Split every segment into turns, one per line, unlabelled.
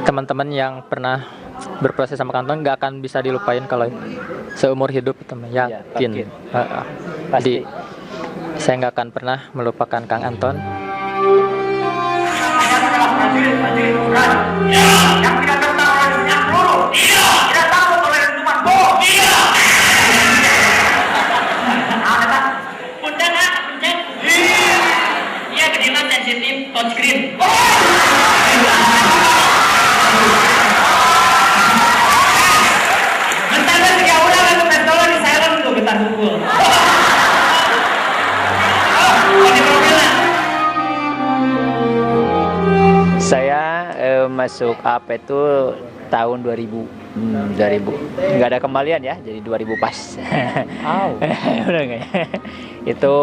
teman-teman yang pernah berproses sama Kang Anton nggak akan bisa dilupain kalau seumur hidup itu mah, yakin.
yakin.
Jadi
Pasti.
saya nggak akan pernah melupakan Kang Anton.
Yang tidak tertawa oleh dunia peluru. Iya. Tidak takut oleh dentuman bom. Iya. Ada tak? Punten nak, punten. Iya, kediman sensitif touchscreen. Bentar kan 3 ulang aku pistolnya di silent tuh, bentar pukul. Ini mobilnya.
Saya masuk AP itu tahun 2000. 2000. Nggak ada kembalian ya, jadi 2000 pas. Udah nggak ya? Itu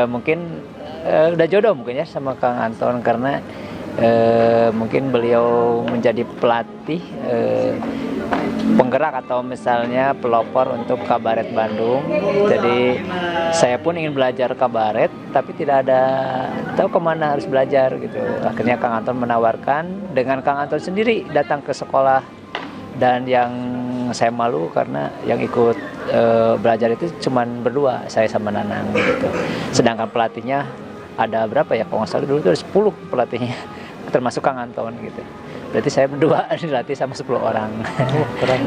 mungkin udah jodoh mungkin ya sama Kang Anton karena mungkin beliau menjadi pelatih penggerak atau misalnya pelopor untuk kabaret Bandung. Jadi saya pun ingin belajar kabaret tapi tidak ada tahu kemana harus belajar gitu. Akhirnya Kang Anton menawarkan dengan Kang Anton sendiri datang ke sekolah, dan yang saya malu karena yang ikut belajar itu cuman berdua, saya sama Nanang gitu. Sedangkan pelatihnya ada berapa ya, kalau nggak salah dulu itu ada 10 pelatihnya termasuk Kang Anton gitu. Berarti saya berdua dilatih sama 10 orang.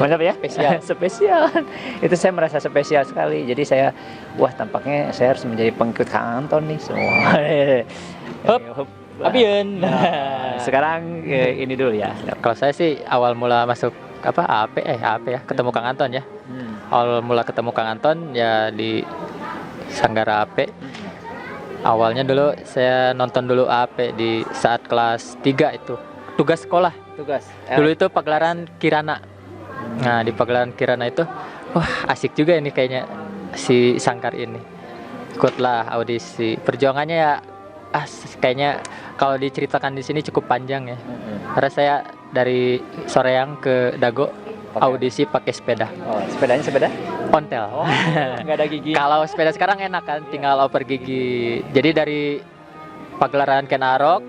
Mantap ya?
Spesial.
Spesial. Itu saya merasa spesial sekali. Jadi saya, wah tampaknya saya harus menjadi pengikut Kang Anton nih semua.
Hup, Abian.
Nah, sekarang ini dulu ya.
Kalau saya sih awal mula masuk AP ya, ketemu Kang Anton ya. Awal mula ketemu Kang Anton ya di Sanggara AP. Awalnya dulu saya nonton dulu AP di saat kelas 3 itu. Tugas sekolah.
Tugas.
Dulu itu pagelaran Kirana. Nah, di pagelaran Kirana itu wah, asik juga ini kayaknya si Sangkar ini. Ikutlah audisi. Perjuangannya ya kayaknya kalau diceritakan di sini cukup panjang ya. Karena saya dari Soreang ke Dago audisi pakai sepeda.
Oh, sepedanya sepeda?
Ontel.
Oh, nggak ada gigi.
Kalau sepeda sekarang enak kan, tinggal oper gigi. Jadi dari pagelaran Ken Arok,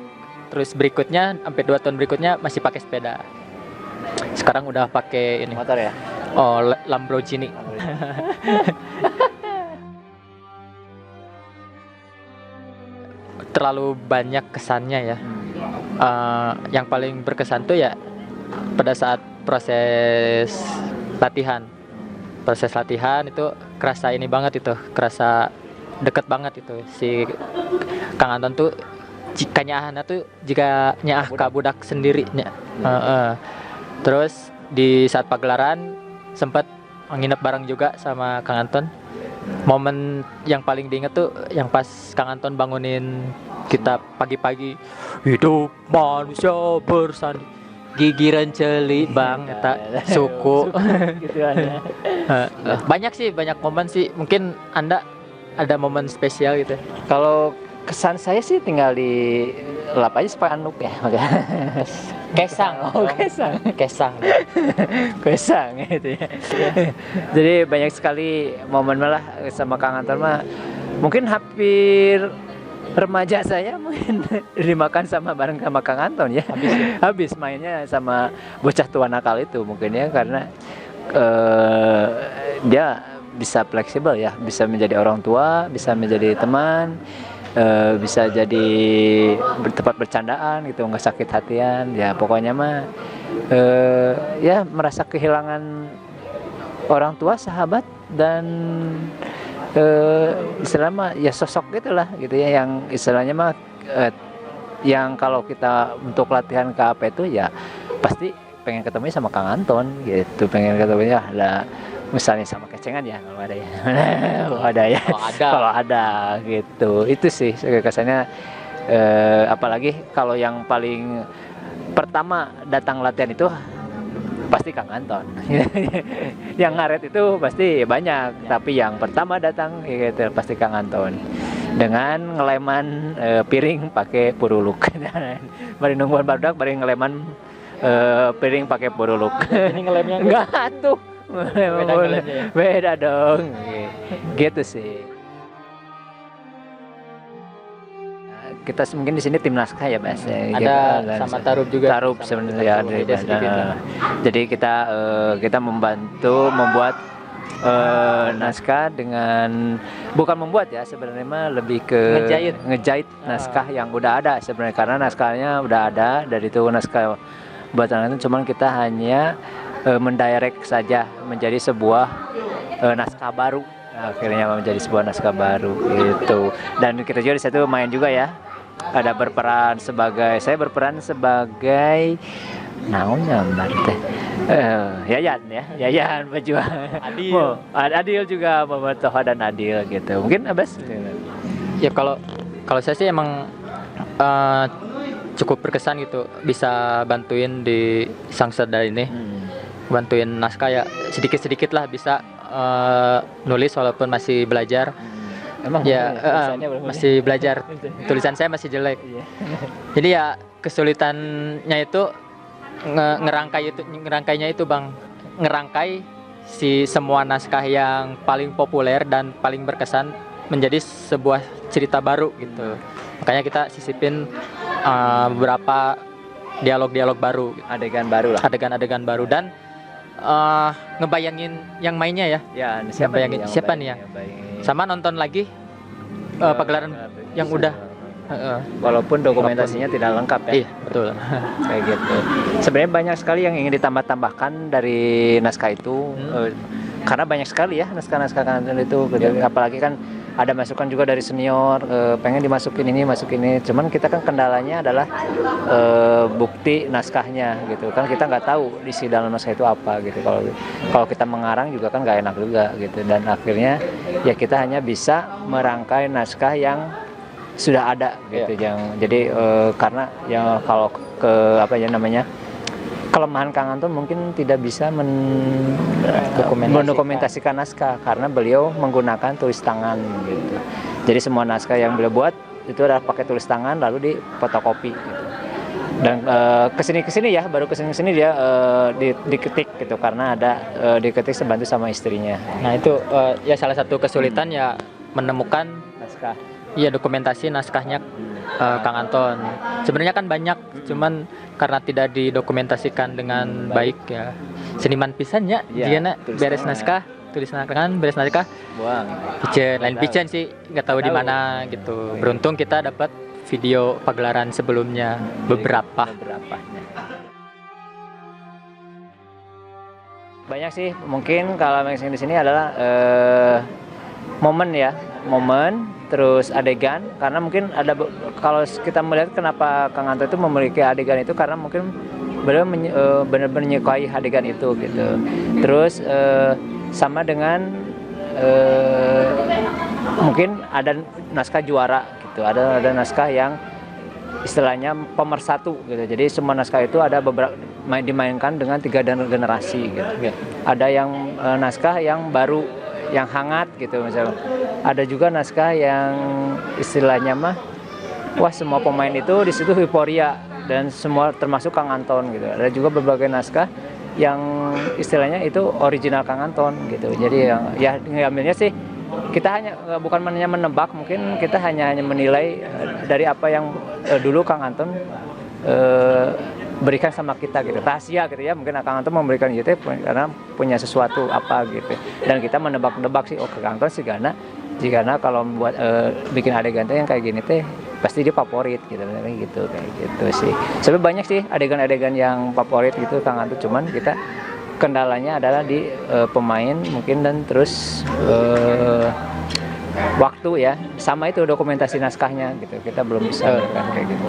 terus berikutnya sampai 2 tahun berikutnya masih pakai sepeda. Sekarang udah pakai ini.
Motor ya?
Oh, Lamborghini. Terlalu banyak kesannya ya. Yang paling berkesan tuh ya pada saat proses latihan. Proses latihan itu kerasa ini banget itu, kerasa deket banget itu. Si Kang Anton tuh jika nyahana tuh jika nyah ka budak sendiri nya. Terus di saat pagelaran sempat nginep bareng juga sama Kang Anton. Momen yang paling diinget tuh yang pas Kang Anton bangunin kita pagi-pagi, hidup manusia bersandi gigiran celi bang eta suku.
Gitu ada.
Banyak sih, banyak momen sih. Mungkin Anda ada momen spesial gitu.
Kalau kesan saya sih tinggal di lap aja spanduk ya.
Kesang.
Oh, kesang.
Kesang.
Kesang gitu ya. Jadi banyak sekali momen malah sama Kang Anton mah. Mungkin hampir remaja saya mungkin dimakan sama bareng sama Kang Anton ya. Habis mainnya sama bocah tua nakal itu mungkin ya, karena dia bisa fleksibel ya, bisa menjadi orang tua, bisa menjadi teman, bisa jadi tempat bercandaan gitu, nggak sakit hatian ya. Pokoknya mah ya merasa kehilangan orang tua, sahabat, dan istilahnya mah ya sosok gitulah gitu ya, yang istilahnya mah yang kalau kita untuk latihan ke apa itu ya pasti pengen ketemu sama Kang Anton gitu, pengen ketemunya lah misalnya sama Kecengan ya kalau ada ya. Kalau ada gitu. Itu sih kesannya, apalagi kalau yang paling pertama datang latihan itu pasti Kang Anton. Yang ngaret itu pasti banyak, tapi yang pertama datang gitu pasti Kang Anton. Dengan ngeleman piring pakai puruluk. Bari nungguan barudak bari ngeleman piring pakai puruluk.
Ini ngelemnya
enggak tuh.
Beda
Beda dong. Gitu sih. kita mungkin di sini tim naskah ya Mas.
Ada sama Tarub juga.
Tarub sebenarnya.
beda sedikit lah.
Jadi kita membantu membuat naskah dengan bukan membuat ya sebenarnya mah lebih ke ngejahit naskah yang udah ada sebenarnya, karena naskahnya udah ada dari itu naskah buatan itu, cuman kita hanya mendirect saja menjadi sebuah naskah baru, akhirnya menjadi sebuah naskah baru gitu. Dan kita juga di situ main juga ya, ada saya berperan sebagai naonnya teh Yayan pejuang Adil juga Muhammad Toha dan Adil gitu. Mungkin Abbas
Ya kalau saya sih emang cukup berkesan gitu bisa bantuin di Sang Serdar ini. Bantuin naskah ya sedikit-sedikit lah bisa nulis walaupun masih belajar.
emang
Ya masih belajar, tulisan saya masih jelek. Jadi ya kesulitannya itu ngerangkainya itu Bang, ngerangkai si semua naskah yang paling populer dan paling berkesan menjadi sebuah cerita baru gitu. Makanya kita sisipin beberapa dialog-dialog baru, adegan-adegan baru dan ngebayangin yang mainnya ya. Siapa nih yang sama nonton lagi pagelaran yang udah.
Walaupun dokumentasinya tidak lengkap ya.
Iya, betul.
Kayak gitu. Sebenarnya banyak sekali yang ingin ditambah-tambahkan dari naskah itu. Karena banyak sekali ya naskah-naskah kantor itu. Apalagi kan ada masukan juga dari senior, pengen dimasukin ini. Cuman kita kan kendalanya adalah bukti naskahnya gitu. Kan kita nggak tahu isi dalam naskah itu apa gitu. Kalau kita mengarang juga kan nggak enak juga gitu. Dan akhirnya ya kita hanya bisa merangkai naskah yang sudah ada gitu. Jadi karena ya kalau kelemahan Kang Anton mungkin tidak bisa mendokumentasikan naskah karena beliau menggunakan tulis tangan gitu. Jadi semua naskah yang beliau buat itu adalah pakai tulis tangan lalu difotokopi gitu. Dan kesini baru kesini dia diketik gitu karena ada diketik sebantu sama istrinya.
Nah itu ya salah satu kesulitan ya menemukan
Naskah.
Iya dokumentasi naskahnya Kang Anton. Sebenarnya kan banyak, cuman karena tidak didokumentasikan dengan baik ya. Seniman pisannya, dia beres naskah, tulis naskah, beres naskah,
buang.
Lain pican sih, nggak tahu di mana gitu. Beruntung kita dapat video pagelaran sebelumnya beberapa.
Banyak sih, mungkin kalau yang di sini adalah momen terus adegan, karena mungkin ada kalau kita melihat kenapa Kang Anton itu memiliki adegan itu karena mungkin beliau benar-benar menyukai adegan itu gitu. Terus sama dengan mungkin ada naskah juara gitu, ada naskah yang istilahnya pemersatu gitu. Jadi semua naskah itu ada beberapa dimainkan dengan 3 generasi gitu. Ada yang naskah yang baru, yang hangat gitu misalnya. Ada juga naskah yang istilahnya semua pemain itu di situ euforia dan semua termasuk Kang Anton gitu. Ada juga berbagai naskah yang istilahnya itu original Kang Anton gitu. Jadi yang ngambilnya sih kita hanya bukan hanya menebak, mungkin kita hanya menilai dari apa yang dulu Kang Anton berikan sama kita gitu, rahasia gitu ya, mungkin Kang Anton memberikan gitu karena punya sesuatu apa gitu, dan kita menebak-nebak sih Kang Anton sih karena kalau buat bikin adegan yang kayak gini teh pasti dia favorit gitu kayak gitu sih. Sebenarnya banyak sih adegan-adegan yang favorit gitu Kang Anton, cuman kita kendalanya adalah di pemain mungkin dan terus waktu ya, sama itu dokumentasi naskahnya gitu, kita belum bisa kayak gitu.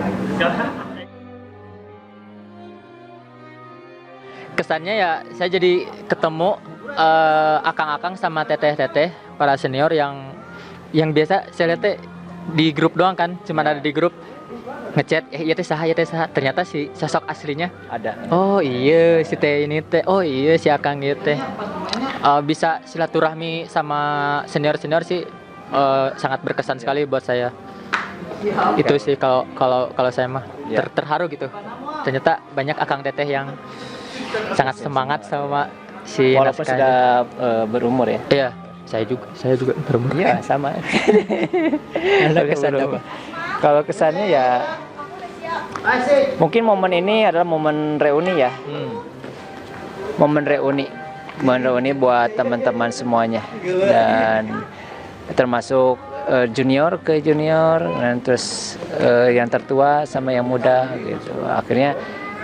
Kesannya ya saya jadi ketemu akang-akang sama teteh-teteh para senior yang biasa saya lihat di grup doang kan, cuma ada di grup ngechat iya teh saha, ternyata si sosok aslinya
ada.
Oh iya si teh ini teh, oh iya si akang gitu teh. Bisa silaturahmi sama senior sih sangat berkesan sekali buat saya. Itu sih kalau saya mah terharu gitu. Ternyata banyak akang teteh yang sangat semangat sama si
walaupun
naskah
sudah berumur ya.
Iya, saya juga berumur.
Iya, sama. Ada kesan apa? Kalau kesannya ya mungkin momen ini adalah momen reuni ya. Momen reuni buat teman-teman semuanya, dan termasuk junior ke junior, dan terus yang tertua sama yang muda gitu. Akhirnya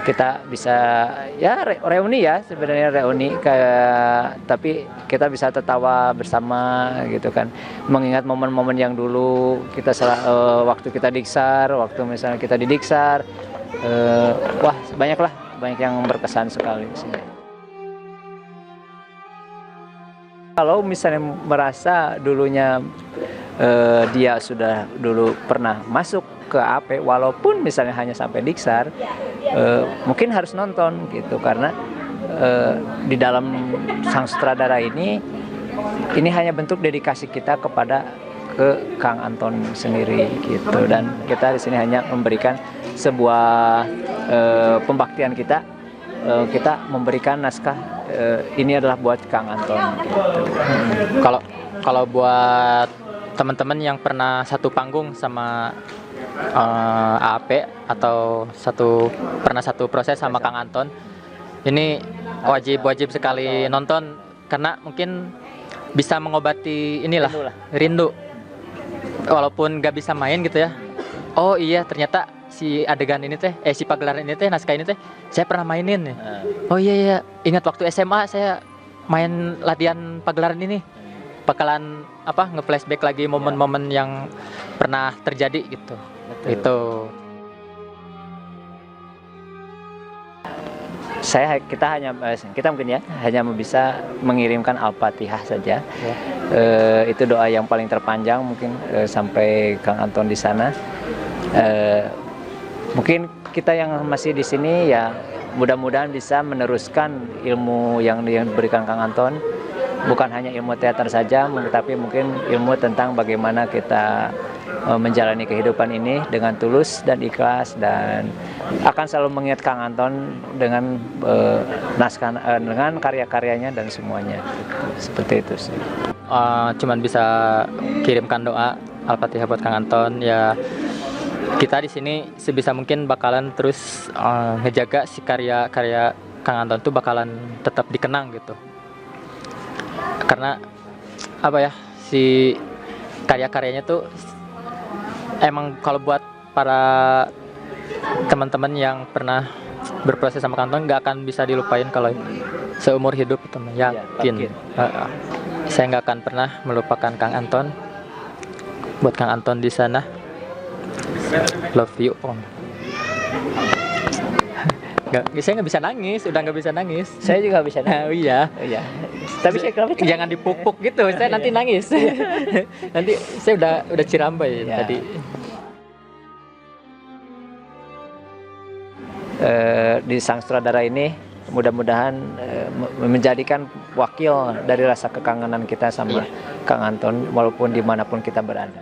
kita bisa ya reuni ya, sebenarnya reuni kayak, tapi kita bisa tertawa bersama gitu kan, mengingat momen-momen yang dulu kita waktu kita diksar, waktu misalnya kita di diksar, wah banyak yang berkesan sekali sih. Kalau misalnya merasa dulunya dia sudah dulu pernah masuk ke AP, walaupun misalnya hanya sampai diksar, mungkin harus nonton gitu, karena di dalam sang sutradara ini hanya bentuk dedikasi kita kepada Kang Anton sendiri gitu, dan kita di sini hanya memberikan sebuah pembaktian kita memberikan naskah ini adalah buat Kang Anton gitu.
Kalau buat teman-teman yang pernah satu panggung sama AAP atau pernah satu proses sama Kang Anton, ini wajib sekali nonton, karena mungkin bisa mengobati rindu. Walaupun gak bisa main gitu ya. Oh iya, ternyata si adegan ini si pagelaran ini naskah ini saya pernah mainin nih. Oh iya, ingat waktu SMA saya main latihan pagelaran ini. Bakalan nge-flashback lagi momen-momen yang pernah terjadi gitu. Itu. Kita mungkin ya hanya bisa mengirimkan Al-Fatihah saja. Itu doa yang paling terpanjang mungkin sampai Kang Anton di sana. Mungkin kita yang masih di sini ya mudah-mudahan bisa meneruskan ilmu yang diberikan Kang Anton, bukan hanya ilmu teater saja, tapi mungkin ilmu tentang bagaimana kita menjalani kehidupan ini dengan tulus dan ikhlas, dan akan selalu mengingat Kang Anton dengan dengan karya-karyanya dan semuanya. Seperti itu sih. Cuman bisa kirimkan doa Al-Fatihah buat Kang Anton ya. Kita di sini sebisa mungkin bakalan terus ngejaga si karya-karya Kang Anton tuh bakalan tetap dikenang gitu. Karena si karya-karyanya tuh emang kalau buat para teman-teman yang pernah berproses sama Kang Anton nggak akan bisa dilupain kalau seumur hidup, itu yakin. Saya nggak akan pernah melupakan Kang Anton. Buat Kang Anton di sana, love you Om. Saya nggak bisa nangis, udah nggak bisa nangis.
Saya juga bisa nangis.
Oh iya.
Tapi saya
jangan dipupuk gitu, saya nanti nangis. Nanti saya udah cirambai tadi.
Di sang sutradara ini mudah-mudahan menjadikan wakil dari rasa kekangenan kita sama Kang Anton walaupun dimanapun kita berada.